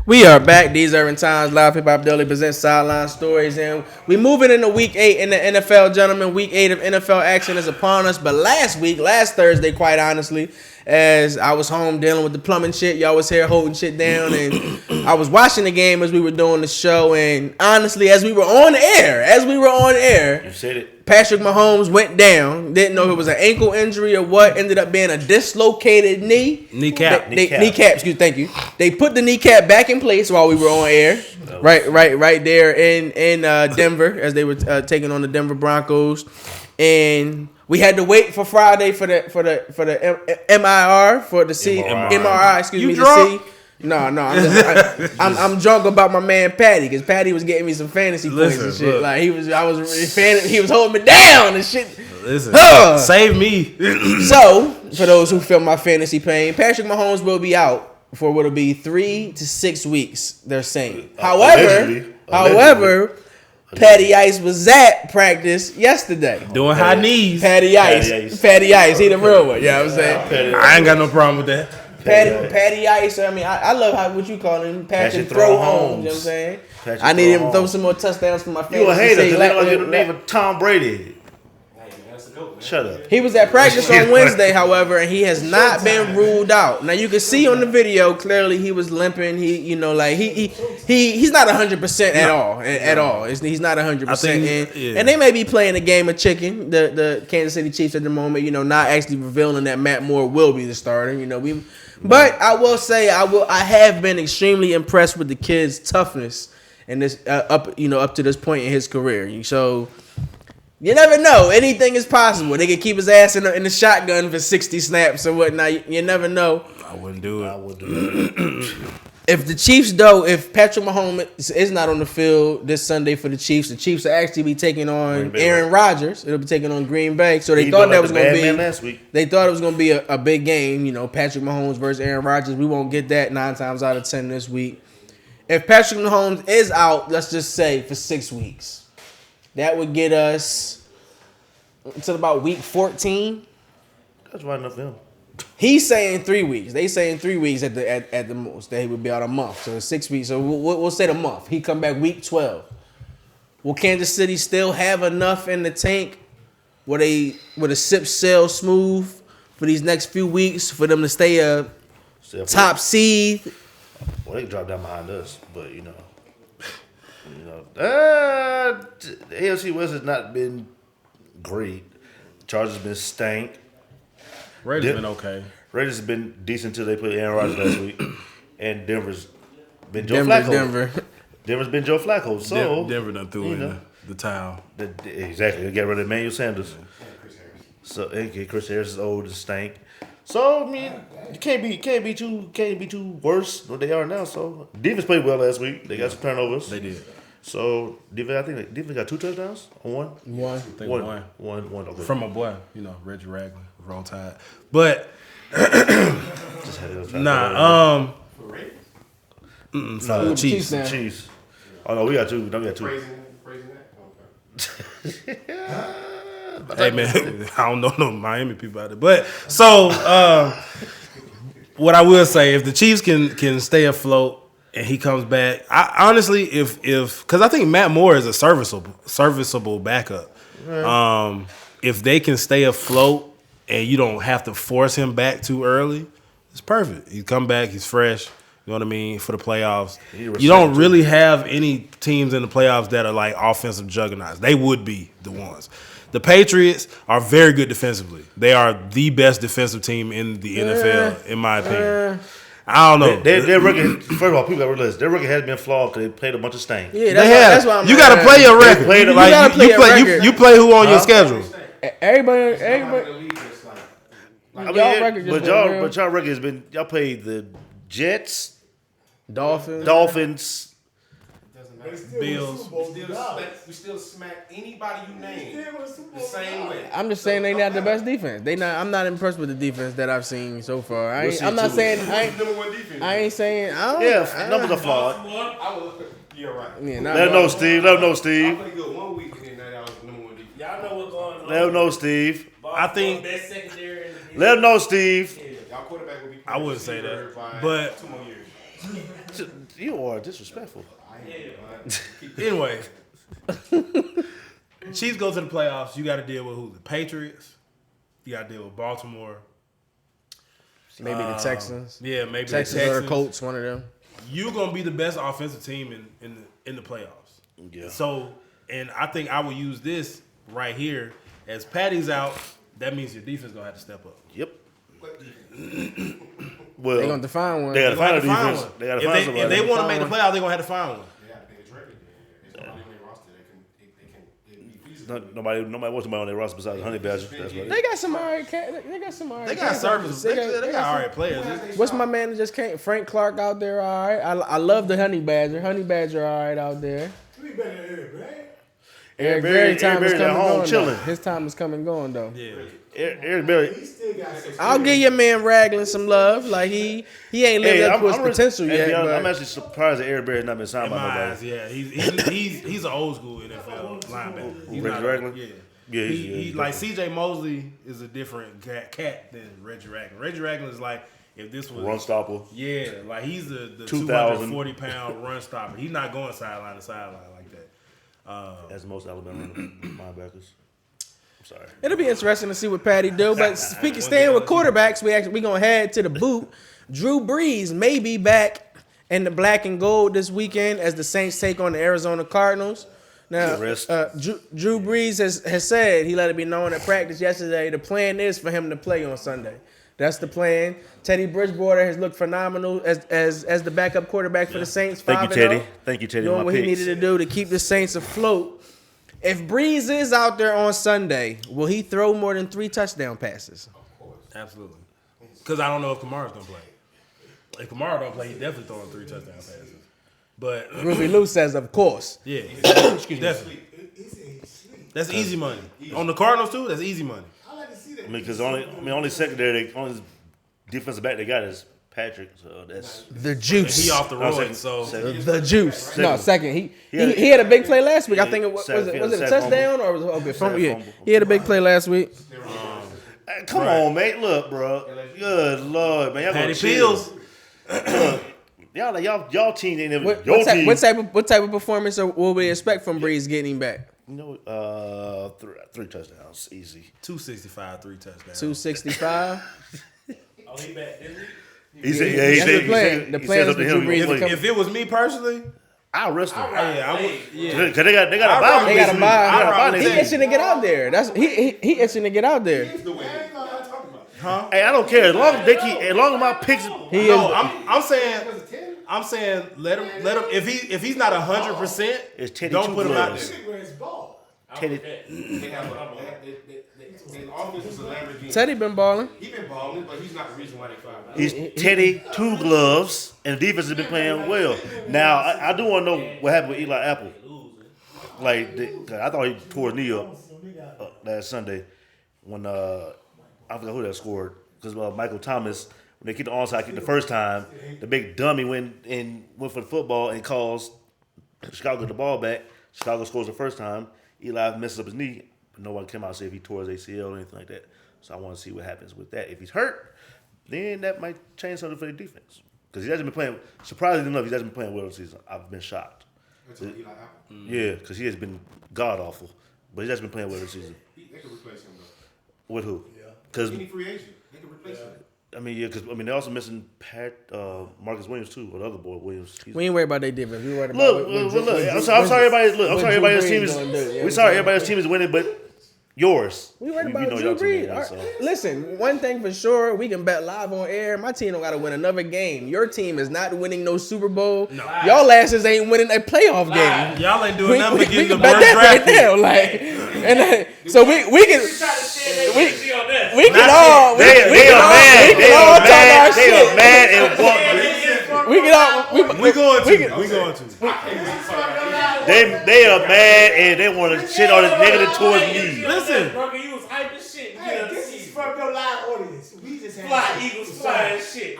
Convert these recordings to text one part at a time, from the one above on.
We are back. These are in times. Live Hip Hop Daily presents Sideline Stories, and we moving into Week 8 in the NFL, gentlemen. Week 8 of NFL action is upon us. But last Thursday, quite honestly, as I was home dealing with the plumbing shit, y'all was here holding shit down, and I was watching the game as we were doing the show. And honestly, as we were on air, you said it. Patrick Mahomes went down. Didn't know if it was an ankle injury or what. Ended up being a dislocated kneecap. Kneecap. Excuse. Thank you. They put the kneecap back in place while we were on air. Right there in Denver as they were taking on the Denver Broncos, and we had to wait for Friday for the MRI for the C MRI. Excuse me. Drunk? To see. No, I'm drunk about my man Patty, because Patty was getting me some fantasy points and shit. Look. Like he was holding me down and shit. Listen, save me. So for those who feel my fantasy pain, Patrick Mahomes will be out for what'll be 3 to 6 weeks. They're saying. However, Patty Ice was at practice yesterday. Doing high knees. Patty Ice. He the real one. You know what I'm saying? I ain't got no problem with that. Patty Ice. I mean, I love what you call him, Patrick Throw Holmes. You know what I'm saying? I need him to throw some more touchdowns for my fantasy. You a hater because they don't get the name of Tom Brady. Shut up. He was at practice on Wednesday, however, and he has not been ruled out. Now you can see on the video clearly he was limping. He's not 100% at all. He's not 100%. And they may be playing a game of chicken. The Kansas City Chiefs at the moment, not actually revealing that Matt Moore will be the starter. But I will say I have been extremely impressed with the kid's toughness and this up to this point in his career. So. You never know. Anything is possible. They could keep his ass in the shotgun for 60 snaps or whatnot. You never know. I wouldn't do it. I would do it. If the Chiefs, though, if Patrick Mahomes is not on the field this Sunday for the Chiefs will actually be taking on Aaron Rodgers. It'll be taking on Green Bay. So they thought that was going to be. Last week. They thought it was going to be a big game. Patrick Mahomes versus Aaron Rodgers. We won't get that 9 times out of 10 this week. If Patrick Mahomes is out, let's just say for 6 weeks. That would get us until about week 14. That's right enough for him. He's saying 3 weeks. They saying 3 weeks at the most. That he would be out a month. So 6 weeks. So we'll say the month. He come back week 12. Will Kansas City still have enough in the tank? Will a sip sail smooth for these next few weeks for them to stay a top seed? Well, they can drop down behind us, but the AFC West has not been great. Chargers been stank. Raiders been okay. Raiders have been decent until they played Aaron Rodgers last week, and Denver's been Joe Flacco. Denver's been Joe Flacco. So Denver done threw in the towel. Exactly. They got rid of Emmanuel Sanders. So Chris Harris is old and stank. So I mean, you can't be too worse than they are now. So defense played well last week. They got some turnovers. They did. So defense got 2 touchdowns on one. One. I think one. Okay. From my boy, Reggie Ragland, Roll Tide. But just had it for Chiefs. Oh no, we got 2. Praising that? Hey man, I don't know no Miami people out there. But so what I will say, if the Chiefs can stay afloat and he comes back, I honestly, because I think Matt Moore is a serviceable backup. Right. If they can stay afloat and you don't have to force him back too early, it's perfect. He come back, he's fresh. You know what I mean? For the playoffs. You don't really have any teams in the playoffs that are like offensive juggernauts. They would be the ones. The Patriots are very good defensively. They are the best defensive team in the NFL, in my opinion. I don't know. Their record, first of all, people got to realize their record has been flawed because they played a bunch of stank. Yeah, that's why I'm you got to play your record. You play who on your schedule. Everybody. But y'all record has been, y'all played the Jets, Dolphins, Bills. We still smack anybody you name the same way. I'm just saying they not the best defense. I'm not impressed with the defense that I've seen so far. I'm not saying I ain't saying numbers are flawed. Yeah, right. Yeah, let him know, Steve. I played good 1 week and then that was number 1 defense. Y'all know what's going on. Let him know, Steve. I think best secondary. Let him know, Steve. Y'all quarterback will be. I wouldn't say that, but 2 more years. You are disrespectful. Anyway, Chiefs go to the playoffs. You got to deal with who? The Patriots. You got to deal with Baltimore. Maybe the Texans. Yeah, maybe Texans the Texans or the Colts, one of them. You're gonna be the best offensive team in the playoffs. Yeah. So, and I think I will use this right here as Patty's out. That means your defense gonna have to step up. Yep. Well, They're gonna define one. They gotta find a define defense. one. They gotta find somebody. If they want to make the playoffs, they're gonna have to find one. Nobody wants somebody on their roster besides Honey Badger. That's right. They got some alright. They got some alright. They got service. They got alright players. What's my man that just came? Frank Clark out there, all right. I love the Honey Badger. Honey Badger, all right out there. Eric Berry time is coming going. Chilling. His time is coming going though. Yeah. Eric Berry. I'll give your man Ragland some love. Like he ain't lived up to his potential yet. I'm actually surprised that Eric Berry has not been signed by nobody. Yeah, he's an old school NFL linebacker. He's Reggie Ragland? Yeah, he like C.J. Mosley is a different cat than Reggie Ragland. Reggie Ragland is like if this was Run stopper. Yeah, like he's the 240-pound run stopper. He's not going sideline to sideline like that. As most Alabama linebackers. I'm sorry. It'll be interesting to see what Patty do. But staying with quarterbacks, we gonna head to the boot. Drew Brees may be back in the black and gold this weekend as the Saints take on the Arizona Cardinals. Now, Drew Brees has said, he let it be known at practice yesterday, the plan is for him to play on Sunday. That's the plan. Teddy Bridgewater has looked phenomenal as the backup quarterback for the Saints. Thank you, Teddy. Thank you, Teddy. Doing what he needed to do to keep the Saints afloat. If Brees is out there on Sunday, will he throw more than 3 touchdown passes? Of course. Absolutely. Because I don't know if Kamara's going to play. If Kamara don't play, he's definitely throwing 3 touchdown passes. But Ruby Lou says, of course. Yeah. Definitely. That's easy money. On the Cardinals, too, that's easy money. I mean, because only secondary, only defensive back they got is Patrick. So that's the juice. He off the road, so the juice. No, second. He had a big play last week. I think was it a touchdown or was it fumble? Yeah, he had a big play last week. Come on, mate. Look, bro. Good Lord, man. Y'all Patty Peels. Y'all team ain't never. What type of performance will we expect from Brees getting him back? You know, 3 touchdowns, easy. 265, 3 touchdowns. 265. Oh, he back, didn't he? He said the plan is for Drew Brees. If it was me personally, I'll risk him. I would. Yeah, because they got a bye. They got a bye. He itching to get out there. He itching to get out there. Huh? Hey, I don't care as long as my picks. I'm saying let him. If he's not 100%, don't put him out there. Teddy been balling. He been balling, but he's not the reason why they fired him. He's Teddy 2 gloves, and the defense has been playing well. Now I do want to know what happened with Eli Apple. Like I thought he tore his knee up last Sunday when I forgot who that scored because Michael Thomas when they kicked the onside kick the first time, the big dummy went for the football and caused Chicago the ball back. Chicago scores the first time. Eli messes up his knee. No one came out and said if he tore his ACL or anything like that. So I want to see what happens with that. If he's hurt, then that might change something for the defense. Because he hasn't been playing, surprisingly enough, he hasn't been playing well this season. I've been shocked. Yeah, because he has been god-awful. But he hasn't been playing well this season. They could replace him, though. With who? Yeah. Any free agent. They could replace him. I mean, yeah, because they're also missing Marcus Williams, too, or the other boy, Williams. We ain't worried about their defense. We worried about look. I'm sorry everybody's team is. We're sorry everybody's team is winning, but yours. We worried about Drew Brees. Listen, one thing for sure, we can bet live on air. My team don't got to win another game. Your team is not winning no Super Bowl. No. Y'all asses ain't winning a playoff game. Y'all ain't doing nothing but getting the worst draft right now. Like, so we can. We can all. They are mad and want. We can all. We going to. They are mad and they want to shit all this negative towards me. Listen. You was hyping shit. Hey, this is from your live audience. We just had Fly Eagles flying shit.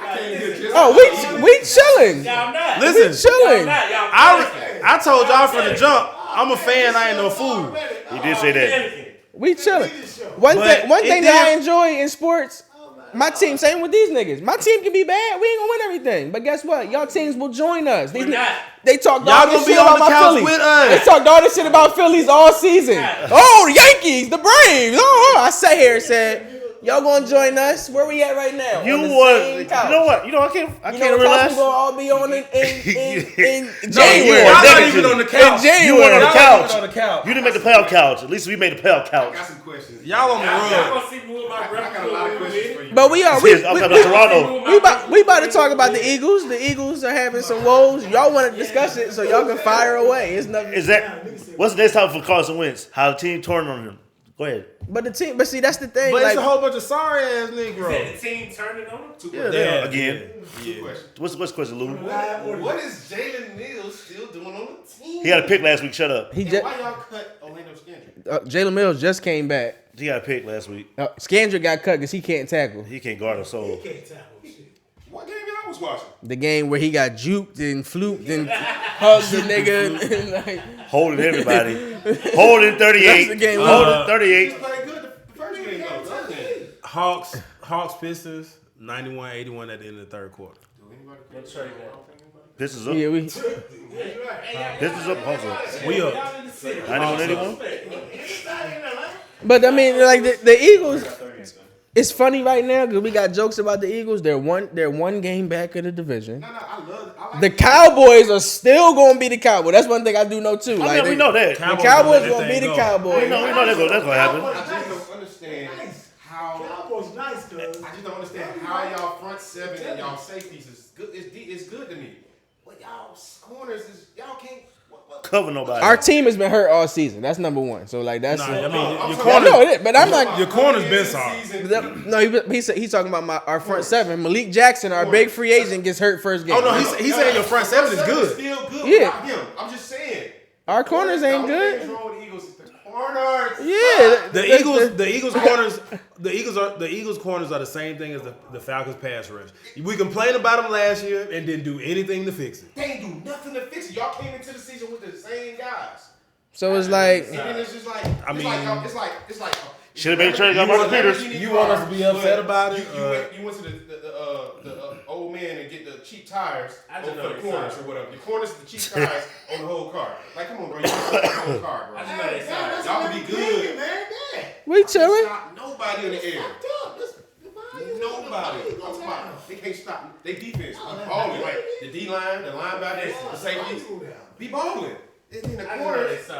We chilling. Y'all not. Listen. We chilling. I told y'all from the jump, I'm a fan, I ain't no fool. He did say that. We chilling. One thing that I enjoy in sports My team, same with these niggas. My team can be bad. We ain't gonna win everything. But guess what? Y'all teams will join us. They talked all this shit about my Phillies. With us. They talked all this shit about Phillies all season. Oh, the Yankees, the Braves. Oh, I sat here and said, y'all gonna join us? Where we at right now? You know what? I can't realize. We're gonna all be on in No, January. y'all not even on the couch. In January. You weren't on the Y'all couch. not even on the couch. You didn't make the playoff couch. At least we made the playoff I couch. got some questions. Y'all on the Y'all road. gonna see me with my I got a lot of questions for you. But we are. I'm talking about Toronto. We about to talk about the Eagles. The Eagles are having some woes. Y'all want to discuss it, so y'all can fire away. It's nothing. Is that what's the next time for Carson Wentz? How the team turned on him? Go ahead. But see, that's the thing. But like, it's a whole bunch of sorry ass niggas. The team turning on him. Two Yeah, questions. again. Two questions. What's the question, Lou? What is Jalen Mills still doing on the team? He got a pick last week. Shut up. he And just why y'all cut Orlando Scandrick? Jalen Mills just came back. He got a pick last week. Scandrick got cut because he can't tackle. He can't guard a soul. What game y'all was watching? The game where he got juked and fluked and hugged the nigga and like Holding everybody. Holding 38. That's the game. Holding 38. He played good the first game though. The other game. Hawks Pistons 91-81 at the end of the third quarter. Pistons up. yeah, we Pistons up. Hawks up. We up. 91-81. But I mean, like the Eagles, it's funny right now because we got jokes about the Eagles. They're one game back of the division. No, I like The Cowboys are still gonna be the Cowboys. That's one thing I do know too. I mean, we know that. The Cowboys gonna be the Cowboys. We know that's gonna happen. I just don't understand how. Cowboys nice, cuz. I just don't understand how y'all front seven and y'all safeties is good. It's good to me. But y'all corners is y'all can't. Cover nobody. Our team has been hurt all season. That's number one. So like that's. Nah, I mean, your I corner, know it, but I'm not. your corner's been sorry. No, he's talking about our front seven. Malik Jackson, our big free agent, gets hurt first game. Oh no, he's saying your front seven is good. Still good Yeah. without him. I'm just saying. Our corners ain't The only thing good. wrong with the Eagles is the corners. Yeah, The Eagles corners are the same thing as the Falcons pass rush. We complained about them last year and didn't do anything to fix it. They ain't do nothing to fix it. Y'all came into the season with the same guys. So it's like, And then it's just like, it's like. Should have been traded by Marcus Peters. You want us to be upset about it? You went to the old man and get the cheap tires for the corners or whatever. The corners are the cheap tires on the whole car. Like, come on, bro. You got the whole car, bro. Y'all can be good. we chilling. Stop nobody in the air. Nobody. They can't stop. They defense. Be balling. Like the D line, the linebackers, the safeties. Be balling. In the corners.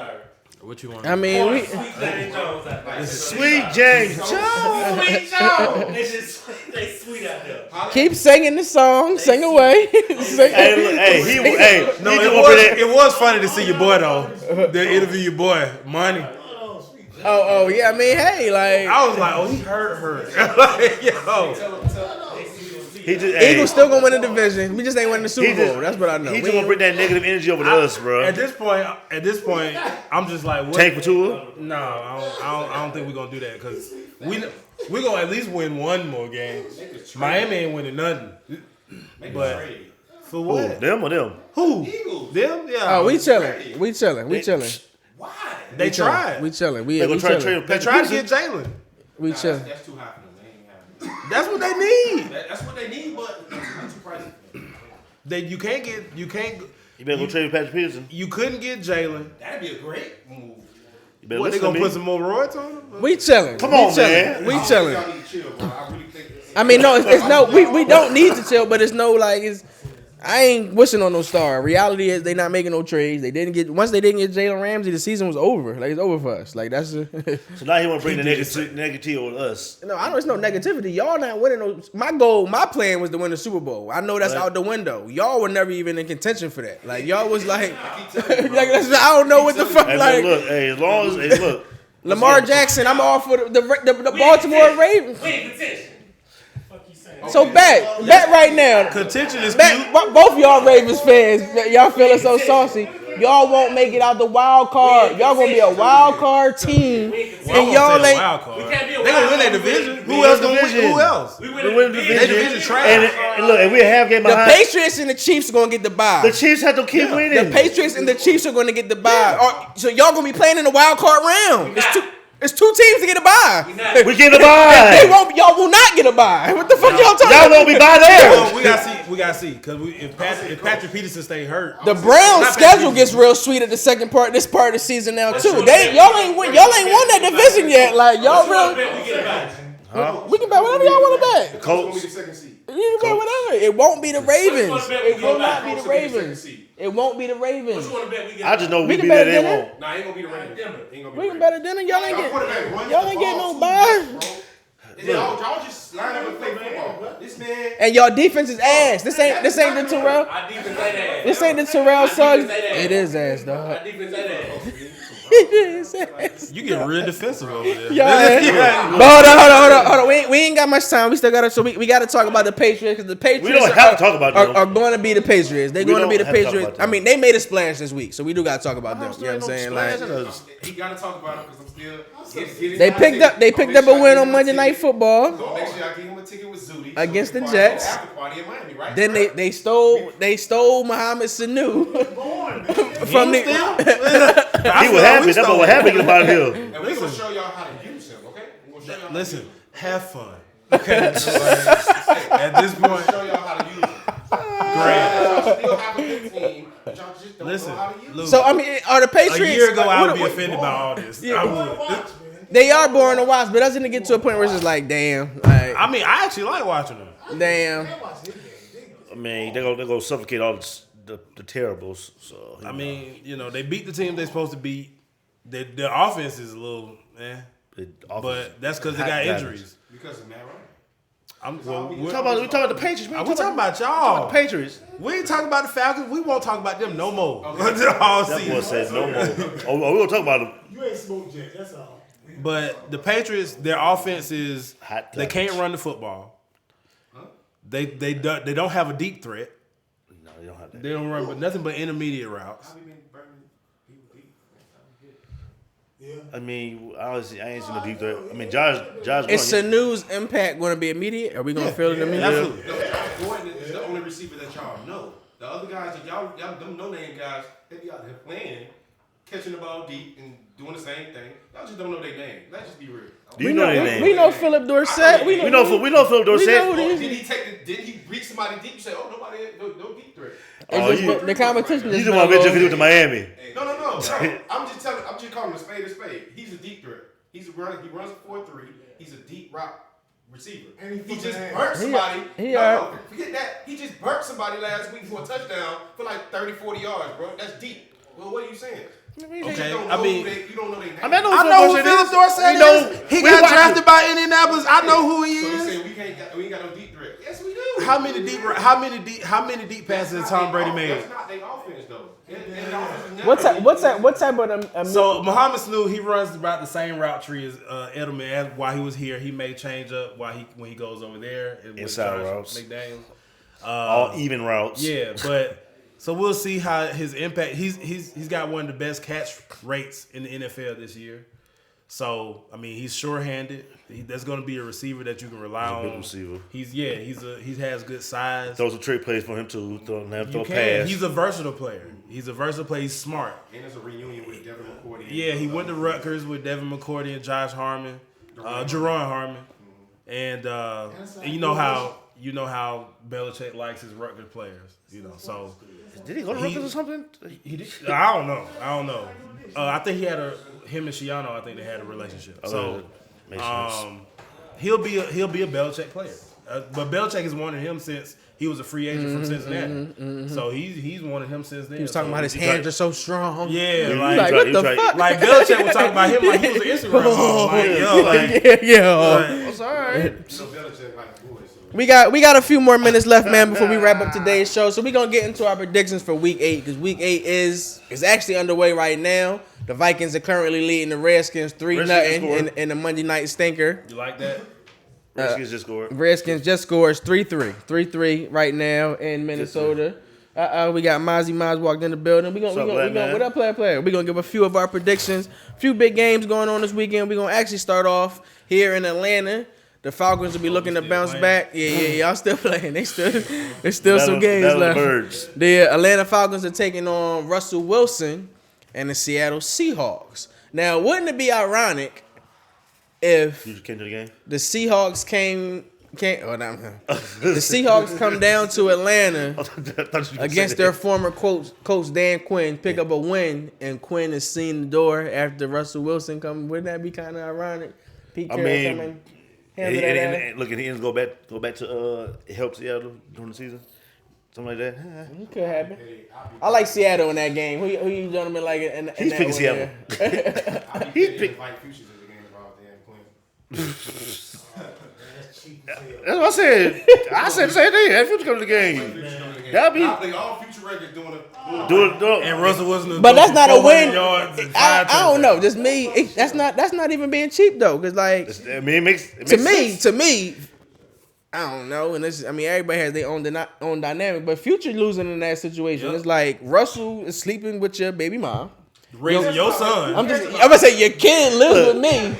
What you want? I mean, we. Sweet James Jones out there. Sweet James. Sweet Jones. They sweet out there. Keep singing the song. Sing away. Sing. Hey, look, No, he it was funny to see your boy though. The interview your boy, Money. Oh, yeah. I mean, hey, like I was like, oh, he hurt her. Like, yo. Eagles still gonna win the division. We just ain't winning the Super Bowl. That's what I know. He just gonna bring that negative energy over to us, bro. At this point, I'm just like, what? Tank for Tua? No, I don't think we're gonna do that because we're gonna at least win one more game. Miami ain't winning nothing. But for Who? what? Them or them? Who? Them? Yeah. Oh, we chilling. We chilling. Why? They tried. We chilling. They gonna try to trade chilling. him. They tried to get Jalen. We chilling. That's too high for them. They ain't having it. That's what they need. That's what they need, but it's too pricey. You can't. You better go trade with Patrick Peterson. You couldn't get Jalen. That'd be a great move. You better What, they listen gonna to put me. some more roids on him? We chilling. Come We on, chilling. man. We Y'all chilling. need to chill, bro. I really think. I mean, no, it's no. We don't need to chill, but it's no like it's. I ain't wishing on no star. Reality is they not making no trades. They didn't get Jalen Ramsey, the season was over. Like it's over for us. Like that's. So now he want to bring the negativity on us. No, I know it's no negativity. Y'all not winning no. My plan was to win the Super Bowl. I know that's out the window. Y'all were never even in contention for that. Like y'all was like, that's, I don't know what the fuck. Hey, Like look, hey, as long as look, Lamar Jackson, I'm all for the Baltimore Ravens. We ain't contention. Fuck you saying? So bet right now. Contention is Bet, cute. both y'all Ravens fans, y'all feeling so saucy. Y'all won't make it out the wild card. Y'all gonna be a wild card team, and y'all ain't. Wild card. We can't be a They gonna wild win that card. division. Who else gonna win? Who else? We we win win the the division. They division trash. and look, and we a half game The behind. Patriots and the Chiefs are gonna get the bye. The Chiefs have to keep winning. The Patriots and the Chiefs are gonna get the bye. So y'all gonna be playing in the wild card round. It's 2 teams to get a bye. We get a bye. Y'all will not get a bye. What the fuck y'all talking Y'all about? won't be by there. Well, we gotta see. Because if Patrick Peterson stay hurt, The Browns' schedule gets real sweet at this part of the season now too. Y'all ain't won that division yet. Like y'all really. We can bet whatever y'all want to bet. Colts. The second seed. You can bet whatever. It won't be the Ravens. It will not be the Ravens. It won't be the Ravens. I just know we We be can there. bet They dinner. won't. Nah, ain't gonna be the Ravens. We can bet a dinner. Y'all ain't getting no bye. Y'all just line up and play football. This man. And y'all defense is ass. This ain't the Terrell. Our defense ain't ass. This ain't the Terrell Suggs. ain't ass. It is ass, dog. Our defense ain't ass. It is ass. you get real defensive over there. But hold on. We ain't got much time. We still got we got to talk about the Patriots because the Patriots We don't have to talk about them. are going to be the Patriots. They're going to be the don't have to talk Patriots. about I mean, they made a splash this week, so we do got to talk about them. You know what I'm saying? Like He gotta talk about it because I'm still. they picked up a win on Monday Night Football So make sure I give him a ticket with Zudi against the so Jets. after party in Miami, right? Then they stole Mohamed Sanu from the. He was happy. That's what happened about him. And we're gonna show y'all how to use him, okay? We're gonna show y'all Listen, have fun. Okay. At this We're point, gonna show y'all how to use him. great. Y'all still have a good team, but y'all just don't Listen, know how to use Luke, So I mean, are the Patriots? a year ago I would what- be offended by all this. Yeah. I would. They are boring to watch, but doesn't it get to a point where it's just like, damn, like, I mean, I actually like watching them. damn. I mean, they're gonna suffocate all the terribles. So I mean, they beat the team they're supposed to beat. Their offense is a little, but that's because they got injuries. because of Matt Ryan. we talking about the Patriots. We talking about y'all. the Patriots. We ain't talking about the Falcons. We won't talk about them no more. All That season. boy said no more. We gonna talk about them. You ain't smoked yet, that's all. But the Patriots, their offense is Hot they can't run the football. They don't have a deep threat. No, you don't have that. They don't run but nothing but intermediate routes. I mean, honestly, I ain't seen no deep threat. I mean, Josh. Is Sanu's impact going to be immediate? Are we going to feel it immediately? Absolutely. Josh Gordon is the only receiver that y'all know. The other guys, y'all them no-name guys, they be out there playing, catching the ball deep and doing the same thing. Y'all just don't know their name. Let's just be real. Do you know their name? We know Philip Dorsett. We know Phil Dorsett. Did he reach somebody deep? You say, oh, nobody, no deep threat. The competition You is just want to bet you to Miami. No. I'm just calling him a spade. He's a deep threat. He runs a 4-3. He's a deep route receiver. And He just fucking burnt somebody. he Forget that. He just burnt somebody last week for a touchdown for like 30, 40 yards, bro. That's deep. Well, what are you saying? Okay, You don't know their name. I mean, I know who Philip Dorsett is. He got drafted by Indianapolis. I know who he So you is. saying we ain't got no deep threat? Yes, we do. How many deep passes has Tom Brady made? That's not their offense though. Their offense is never What type of So Mohamed Sanu, he runs about the same route tree as Edelman. As while he was here, he may change up when he goes over there and with Inside Josh routes. McDaniels. all even routes. Yeah, but so we'll see how his impact. He's got one of the best catch rates in the NFL this year. So I mean, he's sure-handed. That's going to be a receiver that you can rely on. Big receiver. He has good size. Throw some trick plays for him too. Throw You a can. pass. He's a versatile player. He's smart. And there's a reunion with Devin McCourty. Yeah, he went to Rutgers with Devin McCourty and Josh Harmon, Jerron Harmon, and you know how Belichick likes his Rutgers players. So Did he go to Rutgers or something? he did. I don't know. I think him and Shiano. I think they had a relationship. So makes sense. he'll be a Belichick player. But Belichick has wanted him since he was a free agent from Cincinnati. So he's wanted him since then. He was talking about his hands are so strong. Yeah, Like, what the fuck? Like Belichick was talking about him like he was an Instagram model. Yeah. It's all right. So Belichick like the boys. So. We got a few more minutes left, man, before we wrap up today's show. So we're gonna get into our predictions for Week 8 because Week 8 is actually underway right now. The Vikings are currently leading the Redskins 3-0 in the Monday night stinker. You like that? Redskins just scored. Redskins just scores 3-3 right now in Minnesota. We got Maz walked in the building. We gonna what up, player? We gonna give a few of our predictions. A few big games going on this weekend. We gonna actually start off here in Atlanta. The Falcons will be looking to bounce back. Yeah, y'all still playing. There's still some games left. Birds. The Atlanta Falcons are taking on Russell Wilson and the Seattle Seahawks. Now, wouldn't it be ironic if You came to the game. the Seahawks the Seahawks come down to Atlanta against their former coach Dan Quinn, pick up a win, and Quinn is seen the door after Russell Wilson come. Wouldn't that be kind of ironic? Pete Carroll coming. And look, he didn't go back to help Seattle during the season, something like that. It could happen. I like Seattle in that game. Who you gentlemen like in He's that picking one Seattle. He's picking like futures in the game about Dan Quinn. That's what I said. I said the same thing. That future come to the game. That'll be. I think all future records doing And Russell Wilson. But that's not a win. I don't know. Just me. That's not even being cheap though. Cause like, I mean, it makes to me, I don't know. And everybody has their own dynamic. But Future losing in that situation, it's like Russell is sleeping with your baby mom, raising your son. I'm gonna say your kid lives with me.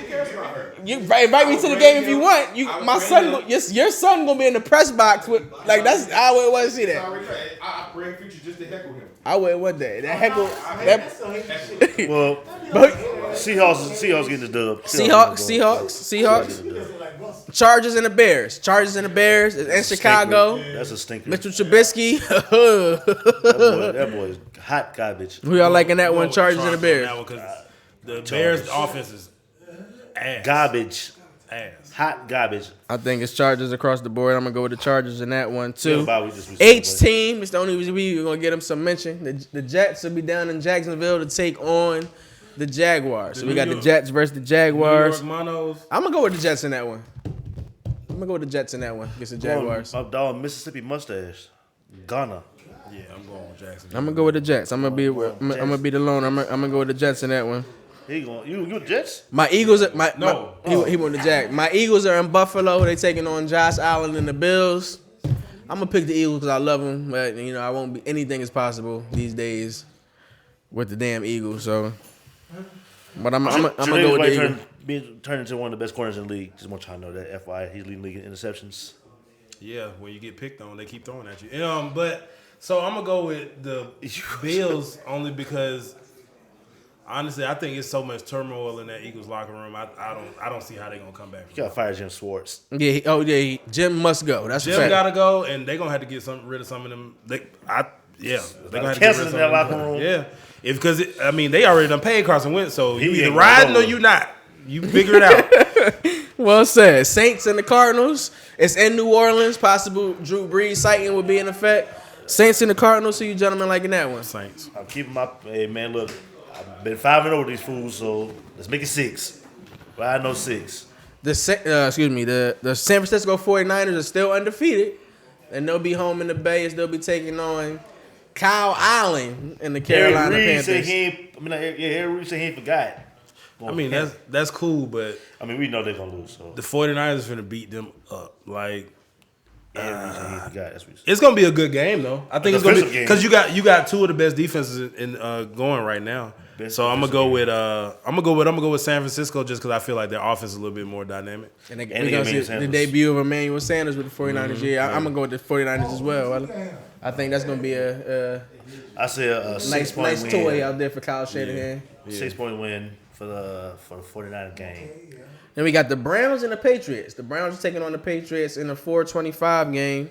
You invite me to the game if you want. Your son gonna be in the press box with I wouldn't want to see that. I bring Future just to heckle him. I wouldn't want that. That heckle. Well, Seahawks getting the dub. Seahawks. Chargers and the Bears. In Chicago. That's a stinker. Mitchell Trubisky. that boy is hot garbage. Who y'all liking that one? Chargers and the Bears. The Bears' offense is ass. Garbage. Ass. Hot garbage. I think it's Chargers across the board. I'm going to go with the Chargers in that one, too. Yeah, H team. It's the only reason we're going to get them some mention. The Jets will be down in Jacksonville to take on the Jaguars. So we got the Jets versus the Jaguars. I'm going to go with the Jets in that one. Against the Jaguars. My dog Mississippi mustache. Ghana. Yeah, I'm going with Jackson. I'm going to go with the Jets. I'm going to be the loner. I'm going to go with the Jets in that one. You Jets? My Eagles are he won the Jack. My Eagles are in Buffalo. They taking on Josh Allen and the Bills. I'm gonna pick the Eagles because I love them, but I won't be. Anything is possible these days with the damn Eagles. So, but I'm gonna go with the Eagles. Turn into one of the best corners in the league. Just want y'all to know that. FYI, he's leading the league in interceptions. Yeah, when you get picked on, they keep throwing at you. But so I'm gonna go with the Bills only because. Honestly, I think it's so much turmoil in that Eagles locker room. I don't see how they're gonna come back. You gotta fire Jim Schwartz. Yeah. Jim must go. That's Jim gotta go, and they're gonna have to get rid of some of them. They're gonna have to get rid of some in that locker room. Yeah, because they already done paid Carson Wentz, so you either riding or you not. You figure it out. Well said. Saints and the Cardinals. It's in New Orleans. Possible Drew Brees sighting will be in effect. Saints and the Cardinals. So you gentlemen liking that one? Saints. I'm keeping my man. Look. I've been 5-0 with these fools, so let's make it 6. But I know 6. The San Francisco 49ers are still undefeated, and they'll be home in the Bay as they'll be taking on Kyle Allen and the Carolina Panthers. Harry Reid said he ain't forgot. That's cool, but we know they're gonna lose. So the 49ers are gonna beat them up. It's gonna be a good game though. I think it's gonna be because you got two of the best defenses in going right now. So I'm gonna go with San Francisco just because I feel like their offense is a little bit more dynamic. And we're gonna see the debut of Emmanuel Sanders with the 49ers. Mm-hmm. Yeah, I'm gonna go with the 49ers as well. I think that's gonna be a nice toy out there for Kyle Shanahan. 6-point win for the 49ers game. Then we got the Browns and the Patriots. The Browns are taking on the Patriots in a 4-25 game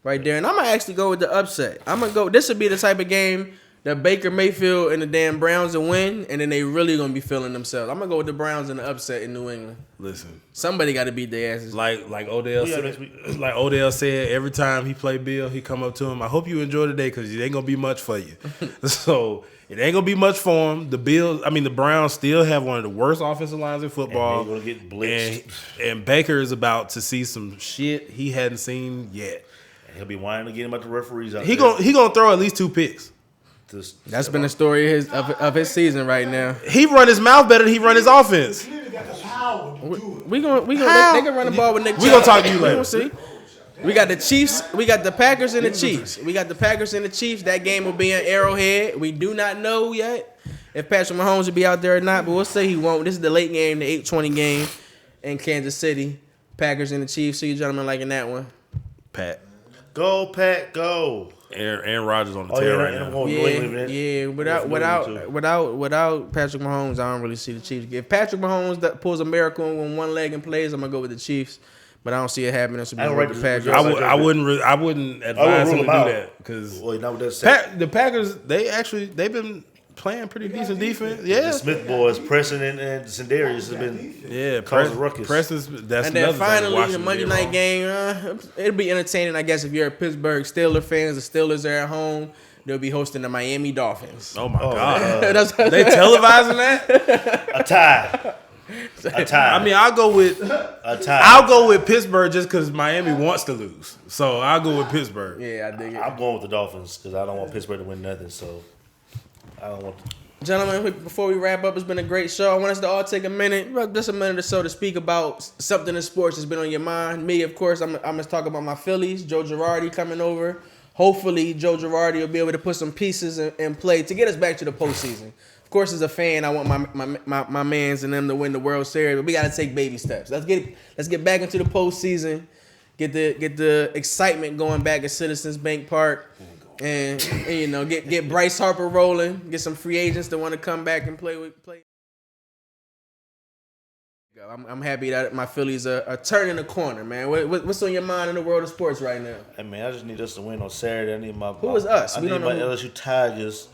right there. And I'm going to actually go with the upset. This would be the type of game that Baker Mayfield and the damn Browns will win, and then they really going to be feeling themselves. I'm going to go with the Browns in the upset in New England. Listen. Somebody got to beat their asses. Like Odell said, every time he play Bill, he come up to him, I hope you enjoy the day because it ain't going to be much for you. So it ain't going to be much for him. The Browns still have one of the worst offensive lines in football. And they're going to get blitzed. And Baker is about to see some shit he hadn't seen yet. And he'll be whining again about the referees out there. He gonna throw at least 2 picks. That's been the story of his season right now. He run his mouth better than he run his offense. They can run the ball with Nick Chubb. We gonna talk to you later. See. We got the Chiefs. We got the Packers and the Chiefs. That game will be in Arrowhead. We do not know yet if Patrick Mahomes will be out there or not, but we'll say he won't. This is the late game, the 8:20 game in Kansas City. Packers and the Chiefs. So you gentlemen liking that one? Pat. Go, Pat, go. Aaron Rodgers on the tail right now. Without Patrick Mahomes, I don't really see the Chiefs. If Patrick Mahomes pulls a miracle on one leg and plays, I'm gonna go with the Chiefs. But I don't see it happening. So I wouldn't advise him to do that because the Packers they've been playing pretty decent defense. Yeah, the Smith boys, Preston and Sendarius have been causing ruckus. And then finally the Monday night game, it'll be entertaining, I guess, if you're a Pittsburgh Steelers fans. The Steelers are at home. They'll be hosting the Miami Dolphins. Oh my God! They televising that? A tie. I mean, I'll go with Pittsburgh just because Miami wants to lose. So I'll go with Pittsburgh. Yeah, I dig it. I'm going with the Dolphins because I don't want Pittsburgh to win nothing. So I don't want. Gentlemen, before we wrap up, it's been a great show. I want us to all take just a minute or so to speak about something in sports that's been on your mind. Me, of course, I'm going to talk about my Phillies. Joe Girardi coming over. Hopefully, Joe Girardi will be able to put some pieces in play to get us back to the postseason. Of course, as a fan, I want my mans and them to win the World Series, but we got to take baby steps. Let's get back into the postseason. Get the excitement going back at Citizens Bank Park, and get Bryce Harper rolling. Get some free agents that want to come back and play. I'm happy that my Phillies are turning the corner, man. What's on your mind in the world of sports right now? Hey man, I just need us to win on Saturday. I need my us? I need my LSU Tigers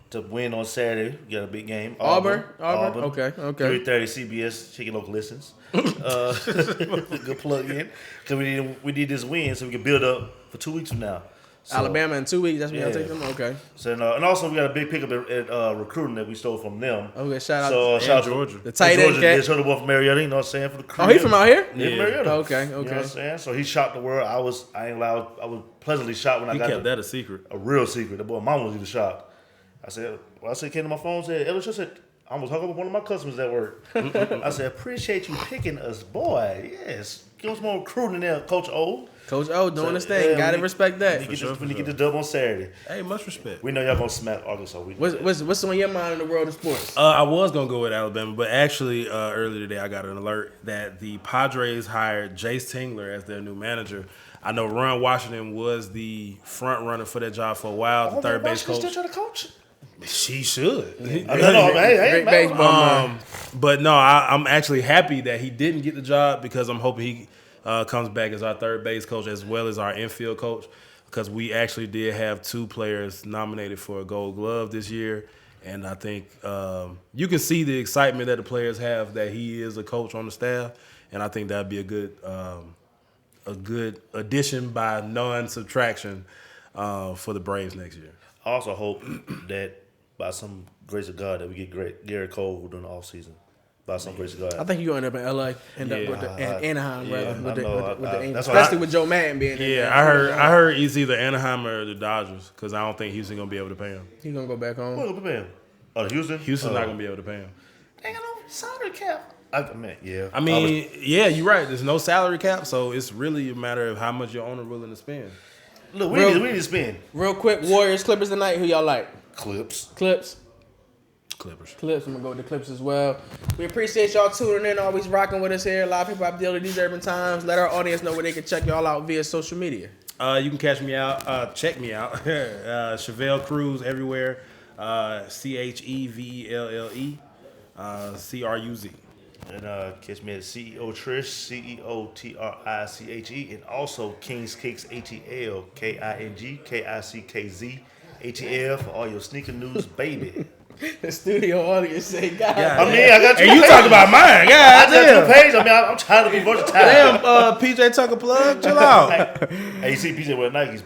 to win on Saturday. We got a big game. Auburn. Okay. 3:30 CBS. Check your local listings. Good plug in because we need this win so we can build up for 2 weeks from now. So, Alabama in 2 weeks. That's when y'all take them. Okay. So and also we got a big pickup at recruiting that we stole from them. Okay. Shout out to Georgia. The tight end cat. Georgia boy from Marietta. You know what I'm saying? For the crew. Oh, he from out here? Yeah, from Marietta. Okay. You know what I'm saying? So he shocked the world. I was pleasantly shocked when I got kept that a secret. A real secret. The boy, mom was even shocked. I said, came to my phone and said, Ellis, I said, I almost hung up with one of my customers at work. I said, appreciate you picking us, boy. Yes. Give us more recruiting in there, Coach O. Coach O doing his thing. Gotta respect that. When you get the dub on Saturday. Hey, much respect. We know y'all gonna smack Arkansas. What's on your mind in the world of sports? I was gonna go with Alabama, but actually earlier today I got an alert that the Padres hired Jace Tingler as their new manager. I know Ron Washington was the front runner for that job for a while, the third base coach. Still trying to coach? She should. Hey, baseball. But no, I'm actually happy that he didn't get the job because I'm hoping he comes back as our third base coach as well as our infield coach because we actually did have 2 players nominated for a Gold Glove this year. And I think you can see the excitement that the players have that he is a coach on the staff. And I think that'd be a good addition by non-subtraction for the Braves next year. I also hope that by some grace of God that we get Garrett Cole during the offseason. By some grace of God. I think you're going to end up in LA. Anaheim, rather. Especially with Joe Madden being in there. I heard it's either Anaheim or the Dodgers because I don't think Houston going to be able to pay him. He's going to go back home. Who's going to pay him? Oh, Houston? Houston's not going to be able to pay him. They got no salary cap. You're right. There's no salary cap, so it's really a matter of how much your owner willing to spend. Look, we need to spend. Real quick, Warriors, Clippers tonight. Who y'all like? Clips. Clippers. I'm going to go with the Clips as well. We appreciate y'all tuning in, always rocking with us here. Live Hip Hop Daily, these urban times. Let our audience know where they can check y'all out via social media. You can catch me out. Check me out. Chevelle Cruz everywhere. CHEVELLE. CRUZ. And catch me at CEO Triche, CEOTRICHE, and also King's Kicks HEL, KING KICKZ HEL for all your sneaker news, baby. The studio audience say, God. I got you. And you talk about mine. God, I got 2 pages. I'm trying to be versatile. Damn, PJ Tucker plug. Chill out. Hey, you see PJ with Nikes.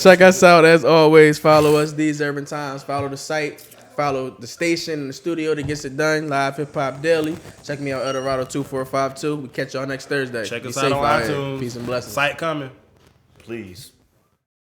Check us out as always. Follow us, These Urban Times. Follow the site. Follow the station and the studio that gets it done. Live Hip Hop Daily. Check me out, Eldorado 2452. We catch y'all next Thursday. Check us out on iTunes. Peace and blessings. Site coming. Please.